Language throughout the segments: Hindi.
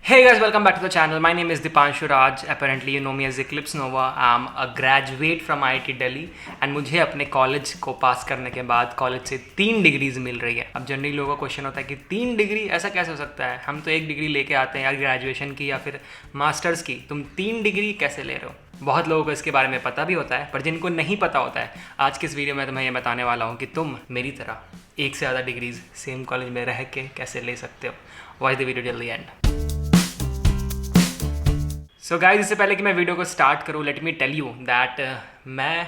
Hey guys, welcome back to the channel. My name is Dipanshu Raj. Apparently you know me as Eclipse Nova. I'm a graduate from IIT Delhi and मुझे अपने कॉलेज को पास करने के बाद कॉलेज से 3 डिग्रीज मिल रही है। अब जनरली लोगों का क्वेश्चन होता है कि 3 डिग्री ऐसा कैसे हो सकता है, हम तो 1 डिग्री लेके आते हैं यार ग्रेजुएशन की या फिर मास्टर्स की, तुम 3 डिग्री कैसे ले रहे हो। बहुत लोगों को इसके बारे में पता भी होता है, पर जिनको नहीं पता होता है आज की इस वीडियो में तुम्हें ये बताने वाला हूँ कि तुम मेरी तरह एक से ज़्यादा डिग्रीज सेम कॉलेज में रह के कैसे ले सकते हो। Watch the video till the end. So guys, इससे पहले कि मैं वीडियो को स्टार्ट करूँ, let me tell you that मैं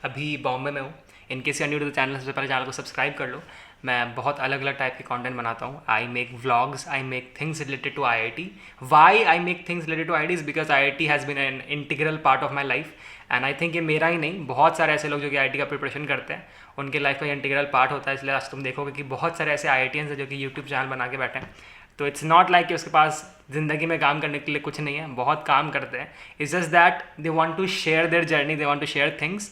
अभी बॉम्बे में हूँ। In case you are new to the channel, सबसे पहले चैनल को सब्सक्राइब कर लो। मैं बहुत अलग अलग टाइप के कंटेंट बनाता हूँ। I make vlogs, I make things related to IIT। Why I make things related to IIT is because IIT has been an integral part of my life and I think ये मेरा ही नहीं, बहुत सारे ऐसे लोग जो कि IIT का प्रिपरेशन करते हैं उनके लाइफ का इंटीग्रल पार्ट होता है। इसलिए आज तुम देखोगे कि बहुत सारे ऐसे IITians हैं जो कि यूट्यूब चैनल बना के बैठे हैं। तो इट्स नॉट लाइक कि उसके पास ज़िंदगी में काम करने के लिए कुछ नहीं है, बहुत काम करते हैं। It's just that they want to share their journey, they want to share things.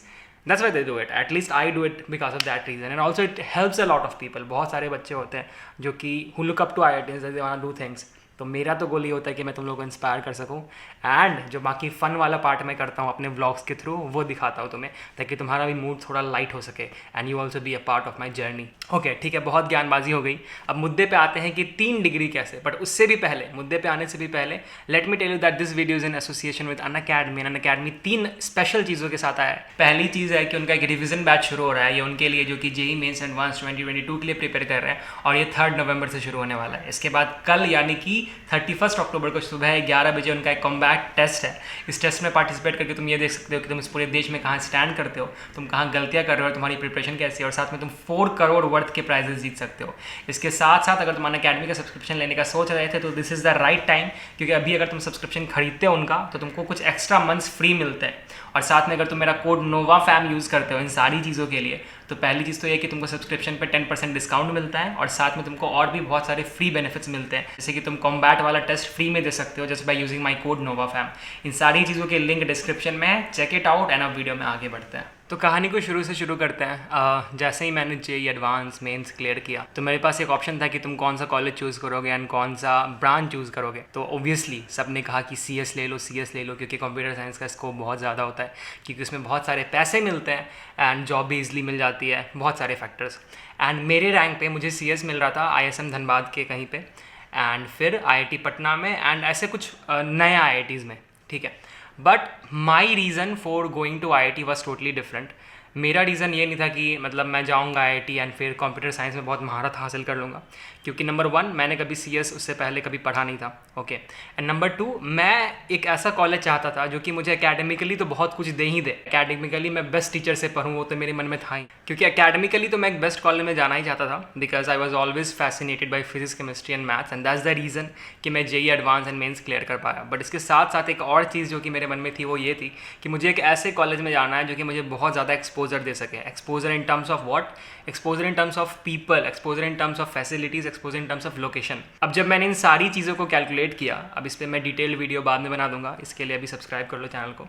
That's why they do it. At least I do it because of that reason and also it helps a lot of people. बहुत सारे बच्चे होते हैं जो कि who look up to IITians, they want to do things. तो मेरा तो गोल ये होता है कि मैं तुम लोगों को इंस्पायर कर सकूं एंड जो बाकी फ़न वाला पार्ट मैं करता हूँ अपने व्लॉग्स के थ्रू वो दिखाता हूँ तुम्हें, ताकि तुम्हारा भी मूड थोड़ा लाइट हो सके and you also be a part of my journey. Okay ठीक है, बहुत ज्ञानबाजी हो गई। अब मुद्दे पे आते हैं कि 3 डिग्री कैसे। बट उससे भी पहले, मुद्दे पे आने से भी पहले, let me tell you that this video is in association with Unacademy. Unacademy 3 special चीज़ों के साथ आया है। पहली चीज़ है कि उनका एक रिविजन बैच शुरू हो रहा है, ये उनके लिए जो कि JEE मेंस एडवांस 2022 के लिए प्रिपेयर कर रहे हैं और ये 3 नवंबर से शुरू होने वाला है। इसके बाद कल यानी कि 31 अक्टूबर को सुबह 11 बजे उनका एक कॉम्बैट टेस्ट है। इस टेस्ट में पार्टिसिपेट करके तुम ये देख सकते हो कि तुम इस पूरे देश में कहाँ स्टैंड करते हो, तुम कहाँ गलतियाँ कर रहे हो, तुम्हारी प्रिपरेशन कैसी है, और साथ में तुम 4 करोड़ वर्थ के प्राइजेस जीत सकते हो। इसके साथ साथ अगर तुम अनअकैडमी का सब्सक्रिप्शन लेने का सोच रहे थे तो this is the right time, क्योंकि अभी अगर तुम सब्सक्रिप्शन खरीदते हो उनका तो तुमको कुछ एक्स्ट्रा मंथ्स फ्री मिलते हैं। और साथ में अगर तुम मेरा कोड NOVAFAM यूज़ करते हो इन सारी चीज़ों के लिए, तो पहली चीज़ तो ये कि तुमको सब्सक्रिप्शन पे 10% डिस्काउंट मिलता है और साथ में तुमको और भी बहुत सारे फ्री बेनिफिट्स मिलते हैं, जैसे कि तुम कॉम्बैट वाला टेस्ट फ्री में दे सकते हो just by using my code NOVAFAM। इन सारी चीज़ों के लिंक डिस्क्रिप्शन में है, चेक इट आउट एंड अब वीडियो में आगे बढ़ते हैं। तो कहानी को शुरू से शुरू करते हैं। जैसे ही मैंने JEE एडवांस मेंस क्लियर किया तो मेरे पास एक ऑप्शन था कि तुम कौन सा कॉलेज चूज़ करोगे एंड कौन सा ब्रांच चूज़ करोगे। तो ऑब्वियसली सब ने कहा कि CS ले लो, CS ले लो, क्योंकि कंप्यूटर साइंस का स्कोप बहुत ज़्यादा होता है, क्योंकि उसमें बहुत सारे पैसे मिलते हैं एंड जॉब भी ईजिली मिल जाती है, बहुत सारे फैक्टर्स। एंड मेरे रैंक पे मुझे CS मिल रहा था ISM धनबाद के कहीं पे एंड फिर IIT पटना में एंड ऐसे कुछ नए IITs में, ठीक है। But my reason for going to IIT was totally different. मेरा रीज़न ये नहीं था कि मतलब मैं जाऊंगा IIT एंड फिर कंप्यूटर साइंस में बहुत महारत हासिल कर लूँगा, क्योंकि नंबर 1 मैंने कभी CS उससे पहले कभी पढ़ा नहीं था, ओके। एंड नंबर 2 मैं एक ऐसा कॉलेज चाहता था जो कि मुझे एकेडमिकली तो बहुत कुछ दे ही दे। एकेडमिकली मैं बेस्ट टीचर से पढ़ूँ वो तो मेरे मन में था ही, क्योंकि एकेडमिकली तो मैं एक बेस्ट कॉलेज में जाना ही चाहता था, because I was always fascinated by physics, chemistry and maths and that's the reason कि मैं JEE advance and mains clear कर पाया। बट इसके साथ साथ एक और चीज़ जो कि मेरे मन में थी वो ये थी कि मुझे एक ऐसे कॉलेज में जाना है जो कि मुझे बहुत ज़्यादा एक्सपोजर दे सके। Exposure in terms of what? Exposure in terms of people, exposure in terms of facilities, exposure in terms of location. अब जब मैंने इन सारी चीज़ों को कैलकुलेट किया, अब इस पर मैं डिटेल्ड वीडियो बाद में बना दूंगा, इसके लिए अभी सब्सक्राइब कर लो चैनल को,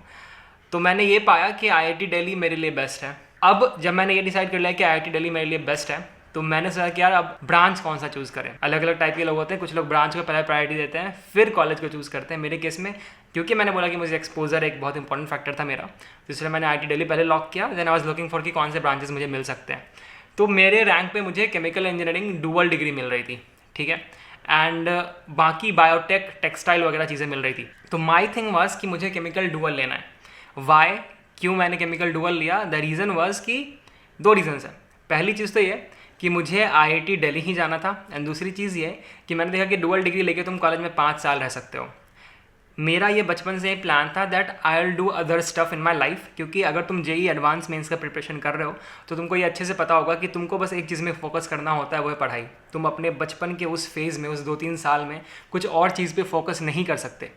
तो मैंने ये पाया कि IIT दिल्ली मेरे लिए बेस्ट है। अब जब मैंने ये डिसाइड कर लिया कि IIT दिल्ली मेरे लिए बेस्ट है, तो मैंने सोचा कि यार अब ब्रांच कौन सा चूज़ करें। अलग अलग टाइप के लोग होते हैं, कुछ लोग ब्रांच को पहले प्रायोरिटी देते हैं फिर कॉलेज को चूज़ करते हैं। मेरे केस में क्योंकि मैंने बोला कि मुझे एक्सपोजर एक बहुत इंपॉर्टेंट फैक्टर था मेरा, तो इसलिए मैंने IIT दिल्ली पहले लॉक किया। Then I was looking for कि कौन से ब्रांचेस मुझे मिल सकते हैं। तो मेरे रैंक पे मुझे केमिकल इंजीनियरिंग डुअल डिग्री मिल रही थी, ठीक है, एंड बाकी बायोटेक, टेक्सटाइल वगैरह चीज़ें मिल रही थी। तो माई थिंग वाज कि मुझे केमिकल डुअल लेना है। वाई, क्यों मैंने केमिकल डुअल लिया? द रीज़न वाज कि 2 रीजन्स हैं। पहली चीज़ तो ये कि मुझे IIT दिल्ली ही जाना था एंड दूसरी चीज़ ये कि मैंने देखा कि डुअल डिग्री लेके तुम कॉलेज में 5 साल रह सकते हो। मेरा ये बचपन से प्लान था that I will do other stuff in my life, क्योंकि अगर तुम JEE एडवांस मेंस का प्रिपरेशन कर रहे हो तो तुमको ये अच्छे से पता होगा कि तुमको बस एक चीज़ में फोकस करना होता है, वो है पढ़ाई। तुम अपने बचपन के उस फेज़ में, उस 2-3 साल में कुछ और चीज़ पे फोकस नहीं कर सकते।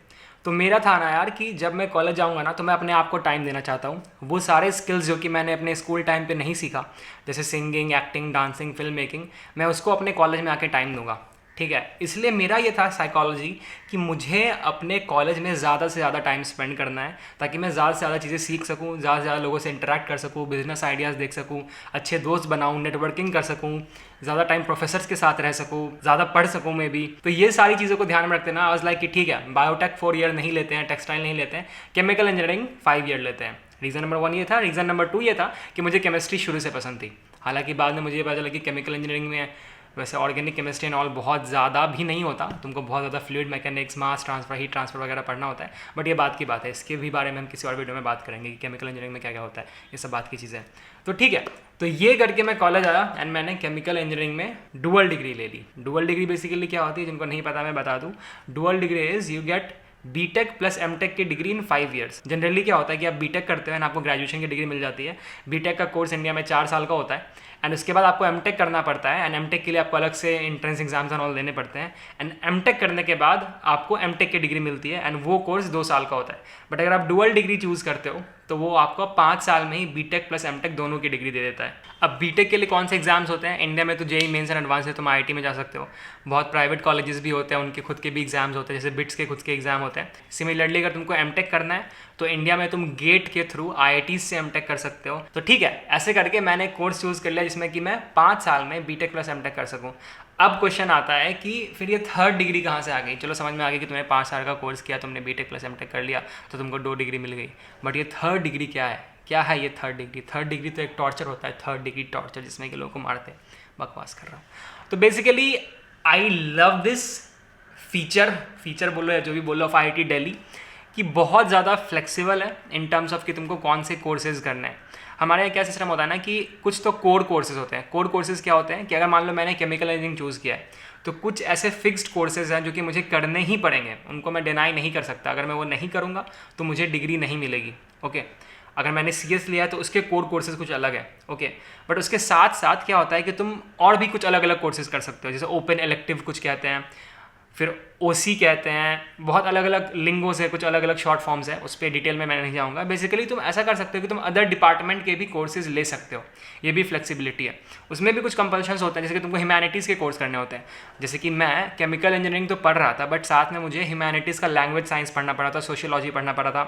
तो मेरा था ना यार कि जब मैं कॉलेज जाऊंगा ना तो मैं अपने आप को टाइम देना चाहता हूँ। वो सारे स्किल्स जो कि मैंने अपने स्कूल टाइम पे नहीं सीखा, जैसे singing, acting, dancing, film making, मैं उसको अपने कॉलेज में आके टाइम दूंगा। ठीक है। इसलिए मेरा ये था साइकोलॉजी कि मुझे अपने कॉलेज में ज़्यादा से ज़्यादा टाइम स्पेंड करना है, ताकि मैं ज़्यादा से ज़्यादा चीज़ें सीख सकूँ, ज़्यादा से ज़्यादा लोगों से इंटरेक्ट कर सकूँ, बिजनेस आइडियाज़ देख सकूँ, अच्छे दोस्त बनाऊँ, नेटवर्किंग कर सकूँ, ज़्यादा टाइम प्रोफेसर्स के साथ रह सकूँ, ज़्यादा पढ़ सकूँ मैं भी। तो ये सारी चीज़ों को ध्यान में रखते ना, आई वाज लाइक कि ठीक है, बायोटेक 4 ईयर नहीं लेते हैं, टेक्सटाइल नहीं लेते हैं, केमिकल इंजीनियरिंग 5 ईयर लेते हैं। रीज़न नंबर 1 ये था। रीज़न नंबर 2 ये था कि मुझे केमिस्ट्री शुरू से पसंद थी। हालांकि बाद में मुझे ये पता चला कि केमिकल इंजीनियरिंग में वैसे ऑर्गेनिक केमिस्ट्री एंड ऑल बहुत ज़्यादा भी नहीं होता, तुमको बहुत ज़्यादा fluid mechanics, mass transfer, heat transfer वगैरह पढ़ना होता है। बट ये बात की बात है, इसके भी बारे में हम किसी और वीडियो में बात करेंगे कि केमिकल इंजीनियरिंग में क्या क्या होता है, ये सब बात की चीज़ें हैं। तो ठीक है, तो ये करके मैं कॉलेज आया एंड मैंने केमिकल इंजीनियरिंग में डुअल डिग्री ले ली। डुअल डिग्री बेसिकली क्या होती है, जिनको नहीं पता मैं बता दूँ। Dual degree is you get BTech plus MTech की डिग्री इन 5 ईयर्स। जनरली क्या होता है कि आप बीटेक करते हो एंड आपको ग्रेजुएशन की डिग्री मिल जाती है। बीटेक का कोर्स इंडिया में 4 साल का होता है एंड उसके बाद आपको एमटेक करना पड़ता है एंड एमटेक के लिए आपको अलग से एंट्रेंस एग्जाम्स एंड ऑल देने पड़ते हैं एंड एमटेक करने के बाद आपको एमटेक की डिग्री मिलती है एंड वो कोर्स 2 साल का होता है। बट अगर आप डुअल डिग्री चूज़ करते हो तो वो आपको 5 साल में ही बीटेक प्लस एमटेक दोनों की डिग्री दे देता है। अब बीटेक के लिए कौन से एग्जाम्स होते हैं? इंडिया में तो जेईई मेंस एंड एडवांस है, तुम आईआईटी में जा सकते हो। बहुत प्राइवेट कॉलेजेस भी होते हैं, उनके खुद के भी एग्जाम्स होते हैं, जैसे बिट्स के खुद के एग्जाम होते हैं। सिमिलरली अगर तुमको एमटेक करना है तो इंडिया में तुम गेट के थ्रू आईआईटी से एमटेक कर सकते हो। तो ठीक है, ऐसे करके मैंने कोर्स चूज़ कर लिया जिसमें कि मैं 5 साल में बीटेक प्लस एमटेक कर सकूँ। अब क्वेश्चन आता है कि फिर ये थर्ड डिग्री कहाँ से आ गई? चलो समझ में आ गई कि तुमने 5 साल का कोर्स किया, तुमने बीटेक प्लस एमटेक कर लिया तो तुमको 2 डिग्री मिल गई। बट ये थर्ड डिग्री क्या है? क्या है ये थर्ड डिग्री? थर्ड डिग्री तो एक टॉर्चर होता है, थर्ड डिग्री टॉर्चर, जिसमें कि लोगों को मारते हैं। बकवास कर रहा हूँ। तो basically I love this feature बोलो या जो भी बोलो ऑफ आईआईटी दिल्ली, कि बहुत ज़्यादा फ्लेक्सिबल है इन टर्म्स ऑफ कि तुमको कौन से कोर्सेज करने हैं। हमारे यहाँ क्या सिस्टम होता है ना कि कुछ तो कोर कोर्सेज होते हैं। कोर कोर्सेज क्या होते हैं कि अगर मान लो मैंने केमिकल इंजीनियरिंग चूज़ किया है तो कुछ ऐसे फिक्स्ड कोर्सेज हैं जो कि मुझे करने ही पड़ेंगे, उनको मैं डिनाई नहीं कर सकता। अगर मैं वो नहीं करूँगा तो मुझे डिग्री नहीं मिलेगी। ओके, अगर मैंने सीएस लिया है तो उसके कोर कोर्सेज कुछ अलग है। ओके, बट उसके साथ साथ क्या होता है कि तुम और भी कुछ अलग अलग कोर्सेज कर सकते हो, जैसे ओपन इलेक्टिव कुछ कहते हैं, फिर ओसी कहते हैं, बहुत अलग अलग लिंगोस है, कुछ अलग अलग शॉर्ट फॉर्म्स है, उस पर डिटेल में मैं नहीं जाऊँगा। बेसिकली तुम ऐसा कर सकते हो कि तुम अदर डिपार्टमेंट के भी कोर्सेज ले सकते हो, ये भी फ्लेक्सिबिलिटी है। उसमें भी कुछ कंपल्शंस होते हैं, जैसे कि तुमको ह्यूमैनिटीज़ के कोर्स करने होते हैं। जैसे कि मैं केमिकल इंजीनियरिंग तो पढ़ रहा था बट साथ में मुझे ह्यूमैनिटीज़ का लैंग्वेज साइंस पढ़ना पड़ा था, सोशियोलॉजी पढ़ना पड़ा था,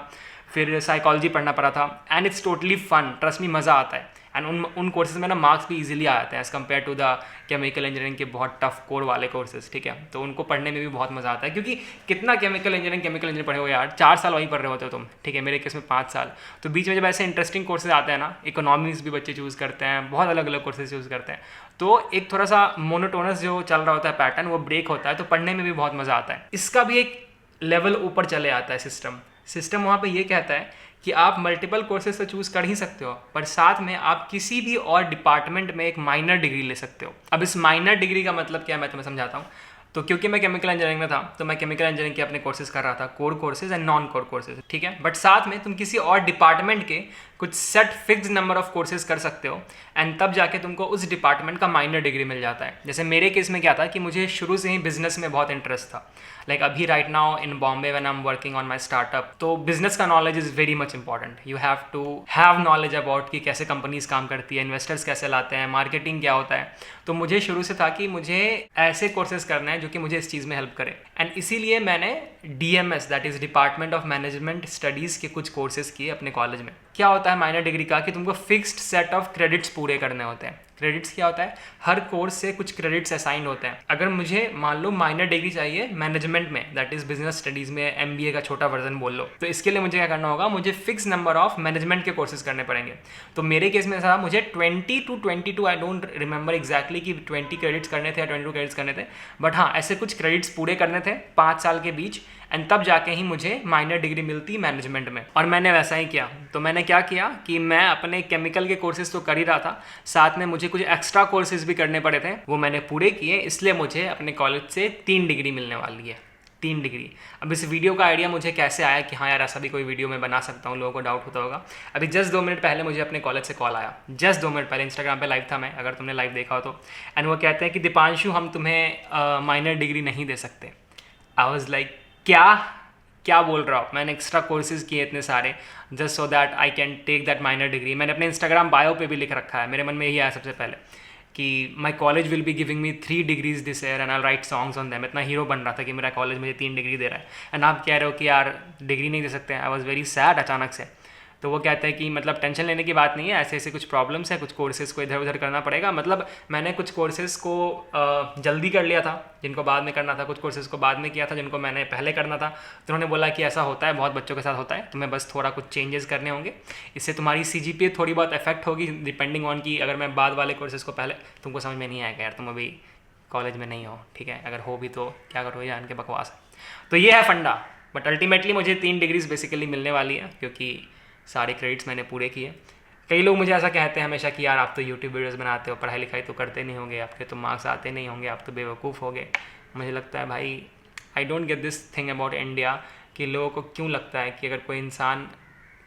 फिर साइकोलॉजी पढ़ना पड़ा था and it's totally fun, trust me, मज़ा आता है। एंड उन कोर्सेज में ना मार्क्स भी इजीली आ जाते हैं as compare to the chemical engineering के बहुत टफ कोर वाले कोर्सेज। ठीक है, तो उनको पढ़ने में भी बहुत मज़ा आता है, क्योंकि कितना केमिकल इंजीनियरिंग पढ़े हो यार, 4 साल वहीं पढ़ रहे होते हो तुम। ठीक है, मेरे केस में 5 साल। तो बीच में जब ऐसे इंटरेस्टिंग कोर्सेज आते हैं ना, इकोनॉमिक्स भी बच्चे चूज़ करते हैं, बहुत अलग अलग कोर्सेज चूज़ करते हैं, तो एक थोड़ा सा मोनोटोनस जो चल रहा होता है पैटर्न, वो ब्रेक होता है, तो पढ़ने में भी बहुत मज़ा आता है। इसका भी एक लेवल ऊपर चले आता है सिस्टम वहाँ पे ये कहता है कि आप मल्टीपल कोर्सेज तो चूज़ कर ही सकते हो, पर साथ में आप किसी भी और डिपार्टमेंट में एक माइनर डिग्री ले सकते हो। अब इस माइनर डिग्री का मतलब क्या है मैं तुम्हें समझाता हूँ। तो क्योंकि मैं केमिकल इंजीनियरिंग में था तो मैं केमिकल इंजीनियरिंग के अपने कोर्सेज कर रहा था, core courses and non core courses. ठीक है, बट साथ में तुम किसी और डिपार्टमेंट के कुछ set fix number of courses कर सकते हो एंड तब जाके तुमको उस डिपार्टमेंट का माइनर डिग्री मिल जाता है। जैसे मेरे केस में क्या था कि मुझे शुरू से ही बिजनेस में बहुत इंटरेस्ट था। लाइक अभी right now in Bombay when I am working on my startup, तो बिजनेस का knowledge is very much important. You have to have knowledge about कि कैसे कंपनीज काम करती है, इन्वेस्टर्स कैसे लाते हैं, मार्केटिंग क्या होता है। तो मुझे शुरू से था कि मुझे ऐसे कोर्सेज करना है जो कि मुझे इस चीज़ में हेल्प करे एंड इसीलिए मैंने DMS that is department of management studies के कुछ कोर्सेज किए अपने कॉलेज में। क्या होता है माइनर डिग्री का कि तुमको फिक्स्ड सेट ऑफ क्रेडिट्स पूरे करने होते हैं। क्रेडिट्स क्या होता है? हर कोर्स से कुछ क्रेडिट्स असाइन होते हैं। अगर मुझे मान लो माइनर डिग्री चाहिए मैनेजमेंट में, दैट इज बिजनेस स्टडीज में, MBA का छोटा वर्जन बोल लो, तो इसके लिए मुझे क्या करना होगा, मुझे फिक्स नंबर ऑफ मैनेजमेंट के कोर्सेज करने पड़ेंगे। तो मेरे केस में ऐसा मुझे 20 to 22, I don't remember exactly कि 20 क्रेडिट्स करने थे या 22 क्रेडिट्स करने थे, बट हाँ ऐसे कुछ क्रेडिट्स पूरे करने थे 5 साल के बीच एंड तब जाके ही मुझे माइनर डिग्री मिलती मैनेजमेंट में। और मैंने वैसा ही किया। तो मैंने क्या किया कि मैं अपने केमिकल के कोर्सेज तो कर ही रहा था, साथ में मुझे कुछ एक्स्ट्रा कोर्सेज भी करने पड़े थे, वो मैंने पूरे किए, इसलिए मुझे अपने कॉलेज से 3 डिग्री मिलने वाली है। 3 डिग्री। अब इस वीडियो का आइडिया मुझे कैसे आया कि हाँ यार ऐसा भी कोई वीडियो मैं बना सकता हूँ, लोगों को डाउट होता होगा। अभी जस्ट 2 मिनट पहले मुझे अपने कॉलेज से कॉल आया, जस्ट 2 मिनट पहले, इंस्टाग्राम पे लाइव था मैं, अगर तुमने लाइव देखा हो तो। एंड वो कहते हैं कि दीपांशु हम तुम्हें माइनर डिग्री नहीं दे सकते। आई वॉज लाइक क्या बोल रहा हूँ? मैंने एक्स्ट्रा कोर्सेज किए इतने सारे just so that I can take that minor degree. मैंने अपने इंस्टाग्राम बायो पे भी लिख रखा है, मेरे मन में यही आया सबसे पहले कि my college will be giving me 3 degrees this year and I right songs on them. इतना हीरो बन रहा था कि मेरा कॉलेज मुझे 3 डिग्री दे रहा है, एंड आप कह रहे हो कि यार डिग्री नहीं दे सकते। आई वॉज वेरी सैड अचानक से। तो वो कहते हैं कि मतलब टेंशन लेने की बात नहीं है, ऐसे ऐसे कुछ प्रॉब्लम्स हैं, कुछ कोर्सेज़ को इधर उधर करना पड़ेगा। मतलब मैंने कुछ कोर्सेज़ को जल्दी कर लिया था जिनको बाद में करना था, कुछ कोर्सेज़ को बाद में किया था जिनको मैंने पहले करना था। तो उन्होंने बोला कि ऐसा होता है, बहुत बच्चों के साथ होता है, तुम्हें बस थोड़ा कुछ चेंजेस करने होंगे, इससे तुम्हारी CGPA थोड़ी बहुत इफेक्ट होगी डिपेंडिंग ऑन कि अगर मैं बाद वाले कोर्सेज़ को पहले, तुमको समझ में नहीं आएगा यार, तुम अभी कॉलेज में नहीं हो, ठीक है, अगर हो भी तो क्या करो, ये जान के बकवास है। तो ये है फंडा। बट अल्टीमेटली मुझे 3 डिग्रीज बेसिकली मिलने वाली है क्योंकि सारे क्रेडिट्स मैंने पूरे किए। कई लोग मुझे ऐसा कहते हैं हमेशा कि यार आप तो यूट्यूब वीडियोस बनाते हो, पढ़ाई लिखाई तो करते नहीं होंगे, आपके तो मार्क्स आते नहीं होंगे, आप तो बेवकूफ़ हो गए। मुझे लगता है भाई, I don't get this thing about India कि लोगों को क्यों लगता है कि अगर कोई इंसान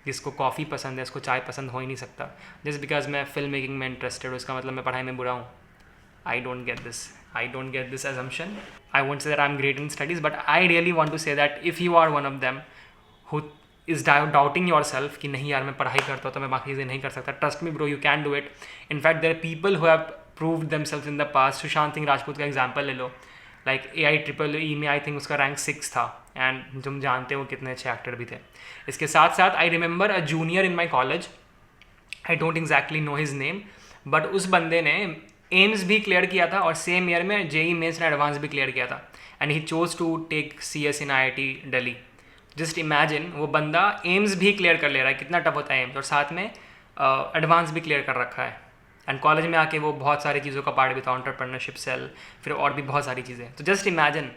जिसको कॉफ़ी पसंद है उसको चाय पसंद हो ही नहीं सकता, जस्ट बिकॉज मैं फिल्म मेकिंग में इंटरेस्टेड हूँ उसका मतलब मैं पढ़ाई में बुरा हूँ। I don't get this. I don't get this assumption. I won't say that I'm great in studies, but I really want to say that if you are one of them who is doubting yourself कि नहीं यार मैं पढ़ाई करता हूँ तो मैं बाकी चीज़ें नहीं कर सकता, trust me bro, you can do it. In fact, there are people who have proved themselves in the past. Sushant Singh Rajput का एग्जाम्पल ले लो, लाइक AIEEE में आई थिंक उसका रैंक 6 था, एंड तुम जानते हो कितने अच्छे एक्टर भी थे। इसके साथ साथ I remember a junior in my college, I don't exactly know his name, but उस बंदे ने एम्स भी क्लियर किया था और सेम ईयर में JEE मेंस ने एडवांस भी क्लियर किया था, and he chose to take CS in IIT Delhi. Just imagine, वो बंदा एम्स भी क्लियर कर ले रहा है, कितना टफ होता है एम्स, और साथ में एडवांस भी क्लियर कर रखा है, एंड कॉलेज में आके वो बहुत सारी चीज़ों का पार्ट भी था, एंटरप्रेन्योरशिप सेल, फिर और भी बहुत सारी चीज़ें। तो जस्ट इमेजिन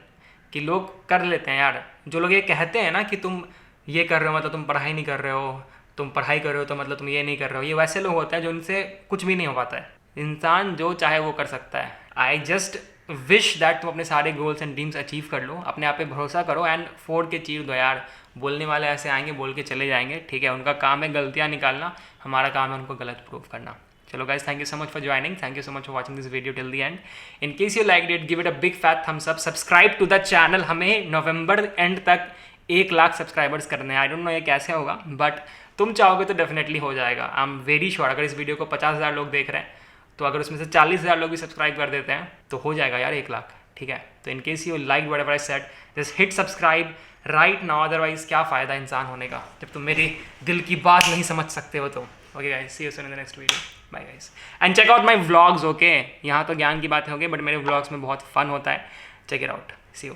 कि लोग कर लेते हैं यार। जो लोग ये कहते हैं ना कि तुम ये कर रहे हो मतलब तुम पढ़ाई नहीं कर रहे हो, तुम पढ़ाई कर रहे हो तो मतलब तुम ये नहीं कर रहे हो, ये वैसे लोग होते हैं जो उनसे कुछ भी नहीं हो पाता है। इंसान जो चाहे वो कर सकता है। आई जस्ट विश दैट तुम अपने सारे गोल्स एंड ड्रीम्स अचीव कर लो, अपने आप पे भरोसा करो एंड फोड़ के चीर दो यार। बोलने वाले ऐसे आएंगे, बोल के चले जाएंगे, ठीक है, उनका काम है गलतियाँ निकालना, हमारा काम है उनको गलत प्रूव करना। चलो guys, thank you so much for joining, thank you so much for watching this video till the end. In case you liked it, give it a big fat thumbs up, subscribe to the channel. हमें नवंबर एंड तक 1 लाख सब्सक्राइबर्स करने हैं। आई डोंट नो ये कैसे होगा, बट तुम चाहोगे तो डेफिनेटली हो जाएगा। I am very sure. अगर इस वीडियो को 50,000 लोग देख रहे हैं तो अगर उसमें से 40,000 लोग भी सब्सक्राइब कर देते हैं तो हो जाएगा यार 1 लाख, ठीक है। तो in case you like whatever I said, just hit subscribe right now, otherwise क्या फ़ायदा इंसान होने का जब तुम मेरे दिल की बात नहीं समझ सकते हो तो। Okay guys, see you soon in the next video, bye guys, and check out my vlogs. Okay, यहाँ तो ज्ञान की बातें हो गई बट मेरे व्लॉग्स में बहुत फन होता है, check it out, see you.